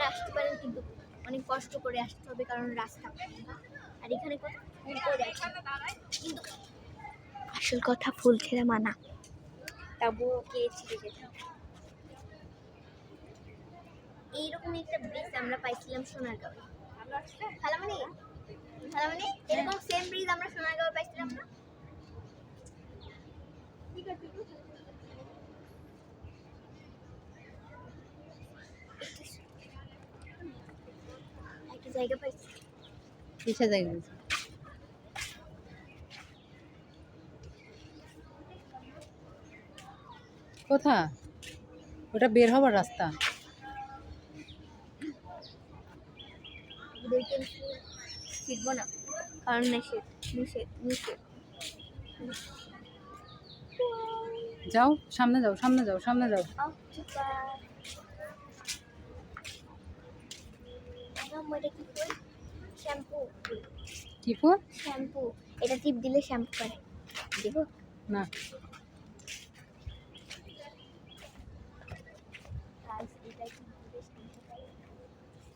আসতে পারেন কিন্তু অনেক কষ্ট করে আসতে হবে, কারণ রাস্তা আর এখানে কিন্তু আসল কথা ফুল ছেড়ে মানা, তবুও গিয়েছি যেতে। এইরকম একটা ব্রিজ আমরা পাইছিলাম সোনারগাঁও। খালামণি খালামণি, এরকম সেম ব্রিজ আমরা সোনারগাঁও পাইছিলাম না? একটা জায়গা পাইছি। কিসের জায়গা? কোথা? ওটা বের হবার রাস্তা। শিখবো না, কারণ নিষেধ নিষেধ নিষেধ। যাও সামনে যাও, সামনে যাও, সামনে যাও। শ্যাম্পু, কি ফুল? শ্যাম্পু। এটা টিপ দিলে শ্যাম্পু করে। দেবো না।